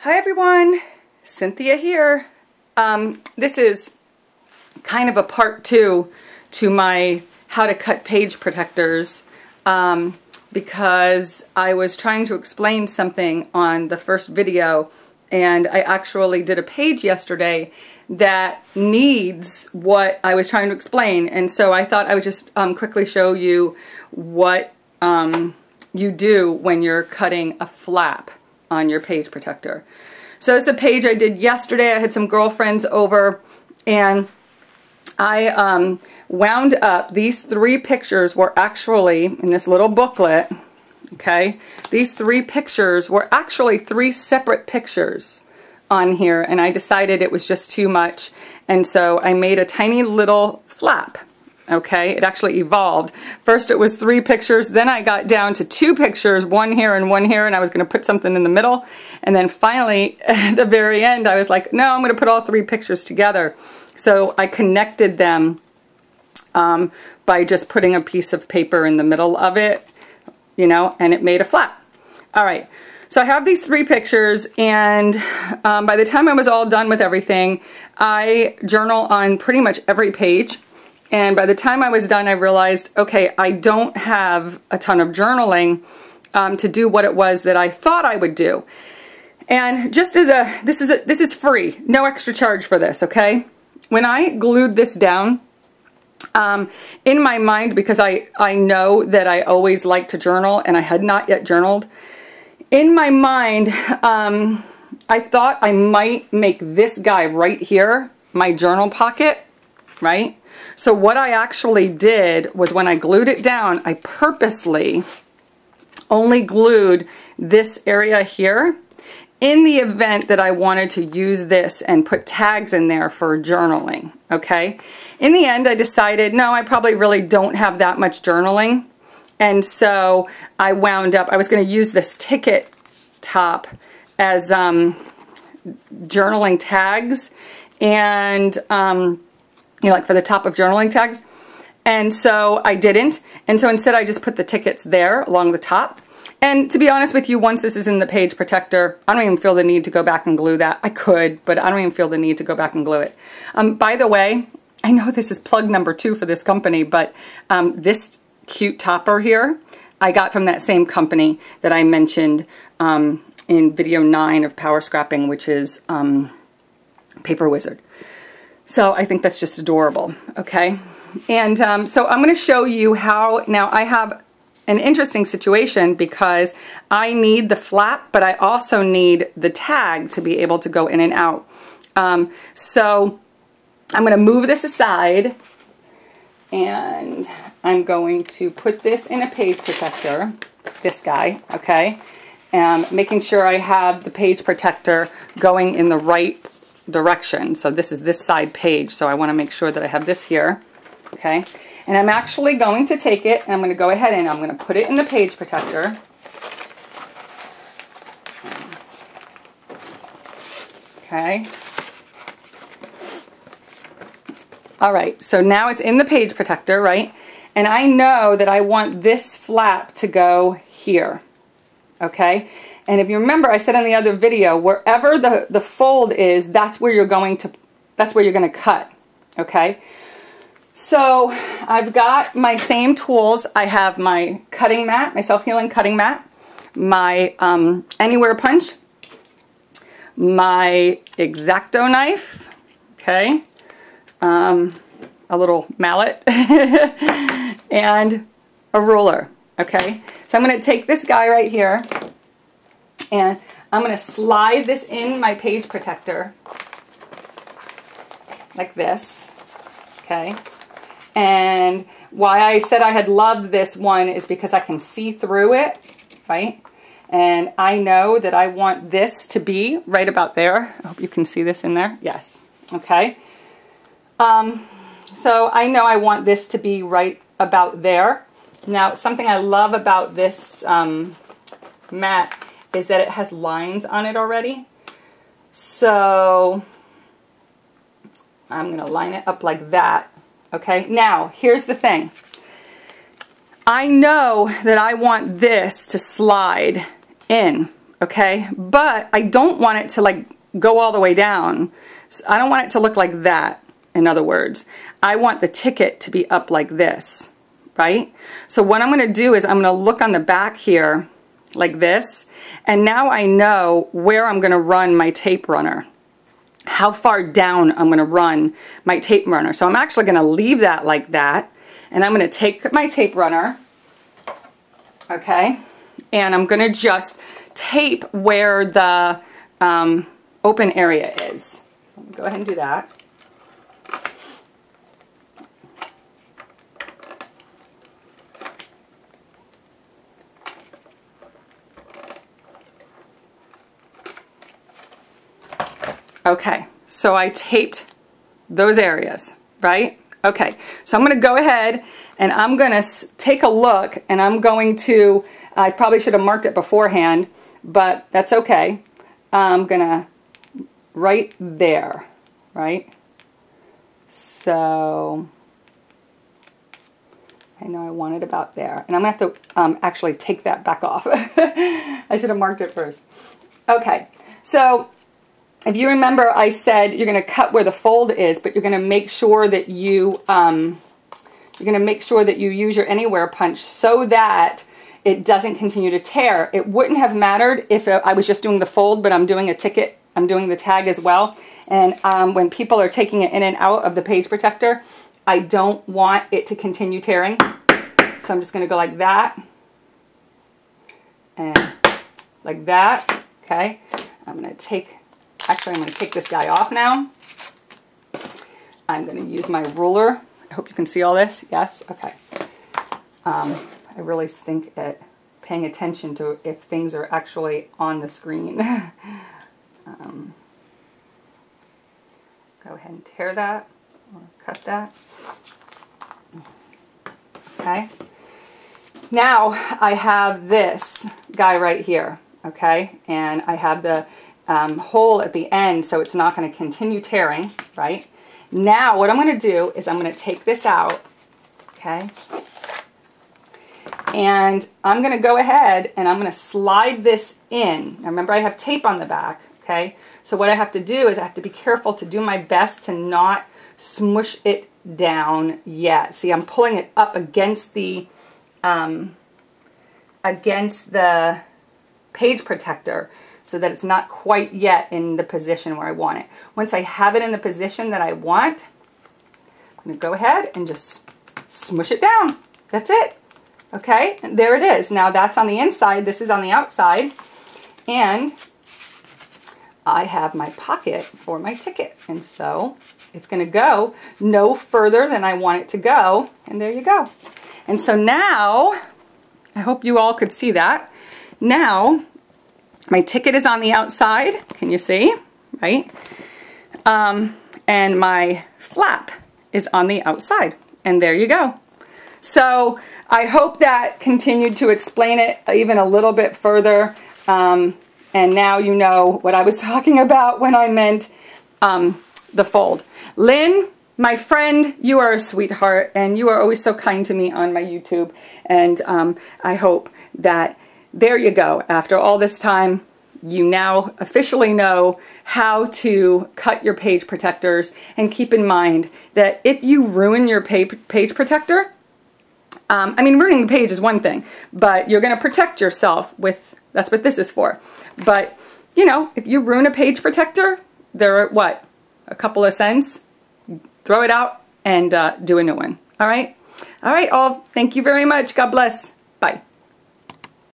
Hi everyone, Cynthia here. This is kind of a part 2 to my how to cut page protectors because I was trying to explain something on the first video, and I actually did a page yesterday that needs what I was trying to explain, and so I thought I would just quickly show you what you do when you're cutting a flap on your page protector. So it's a page I did yesterday. I had some girlfriends over and I wound up, these 3 pictures were actually in this little booklet, okay? These 3 pictures were actually 3 separate pictures on here, and I decided it was just too much, and so I made a tiny little flap. Okay, it actually evolved. First it was 3 pictures, then I got down to 2 pictures, one here and one here, and I was going to put something in the middle, and then finally at the very end I was like, no, I'm going to put all 3 pictures together. So I connected them by just putting a piece of paper in the middle of it, you know, and it made a flap. Alright, so I have these 3 pictures, and by the time I was all done with everything, I journal on pretty much every page. And by the time I was done, I realized, okay, I don't have a ton of journaling to do what it was that I thought I would do. And just as this is free, no extra charge for this, okay? When I glued this down, in my mind, because I know that I always like to journal and I had not yet journaled, in my mind, I thought I might make this guy right here my journal pocket, right? So what I actually did was when I glued it down, I purposely only glued this area here in the event that I wanted to use this and put tags in there for journaling, okay? In the end, I decided, no, I probably really don't have that much journaling. And so I wound up, I was going to use this ticket top as journaling tags, and you know, like for the top of journaling tags. And so I didn't. And so instead I just put the tickets there along the top. And to be honest with you, once this is in the page protector, I don't even feel the need to go back and glue that. I could, but I don't even feel the need to go back and glue it. By the way, I know this is plug number 2 for this company, but this cute topper here, I got from that same company that I mentioned in video 9 of Power Scrapping, which is Paper Wizard. So I think that's just adorable, okay? And so I'm going to show you how, now I have an interesting situation because I need the flap, but I also need the tag to be able to go in and out. So I'm going to move this aside, and I'm going to put this in a page protector, this guy, okay? Making sure I have the page protector going in the right direction. So this is this side page, so I want to make sure that I have this here, okay? And I'm actually going to take it and I'm going to go ahead and I'm going to put it in the page protector. Okay. Alright, so now it's in the page protector, right? And I know that I want this flap to go here, okay? And if you remember, I said in the other video, wherever the fold is, that's where you're going to cut, okay? So I've got my same tools. I have my cutting mat, my self-healing cutting mat, my anywhere punch, my X-Acto knife, okay, a little mallet, and a ruler, okay? So I'm going to take this guy right here, and I'm going to slide this in my page protector like this, okay? And why I said I had loved this one is because I can see through it, right? And I know that I want this to be right about there. I hope you can see this in there. Yes, okay. So I know I want this to be right about there. Now, something I love about this mat is that it has lines on it already. So I'm going to line it up like that. Okay, now here's the thing. I know that I want this to slide in, okay? But I don't want it to like go all the way down. So I don't want it to look like that, in other words. I want the ticket to be up like this, right? So what I'm gonna do is I'm gonna look on the back here like this, and now I know where I'm gonna run my tape runner, how far down I'm gonna run my tape runner. So I'm actually gonna leave that like that, and I'm gonna take my tape runner, okay, and I'm gonna just tape where the open area is. So let me go ahead and do that. Okay, so I taped those areas, right? Okay, so I'm going to go ahead and I'm going to take a look, and I'm going to, I probably should have marked it beforehand, but that's okay. I'm going to right there, right? So I know I want it about there, and I'm going to have to actually take that back off. I should have marked it first. Okay, so if you remember, I said you're going to cut where the fold is, but you're going to make sure that you use your anywhere punch so that it doesn't continue to tear. It wouldn't have mattered if I was just doing the fold, but I'm doing a ticket. I'm doing the tag as well. And when people are taking it in and out of the page protector, I don't want it to continue tearing. So I'm just going to go like that and like that. Okay, I'm going to take. Actually, I'm going to take this guy off now. I'm going to use my ruler. I hope you can see all this. Yes? Okay. I really stink at paying attention to if things are actually on the screen. Go ahead and tear that or cut that. Okay. Now I have this guy right here. Okay. And I have the hole at the end, so it's not going to continue tearing, right? Now what I'm going to do is I'm going to take this out, okay? And I'm going to go ahead and I'm going to slide this in. Now remember, I have tape on the back, okay? So what I have to do is I have to be careful to do my best to not smush it down yet. See, I'm pulling it up against the page protector, so that it's not quite yet in the position where I want it. Once I have it in the position that I want, I'm going to go ahead and just smush it down. That's it. Okay, and there it is. Now that's on the inside, this is on the outside, and I have my pocket for my ticket. And so it's going to go no further than I want it to go, and there you go. And so now, I hope you all could see that. Now, my ticket is on the outside, can you see, right? And my flap is on the outside, and there you go. So I hope that continued to explain it even a little bit further, and now you know what I was talking about when I meant the fold. Lynn, my friend, you are a sweetheart, and you are always so kind to me on my YouTube, and I hope that there you go. After all this time, you now officially know how to cut your page protectors, and keep in mind that if you ruin your page protector, I mean, ruining the page is one thing, but you're going to protect yourself with, that's what this is for. But, you know, if you ruin a page protector, they're what, a couple of cents, throw it out and do a new one. All right? All right, all. Thank you very much. God bless. Bye.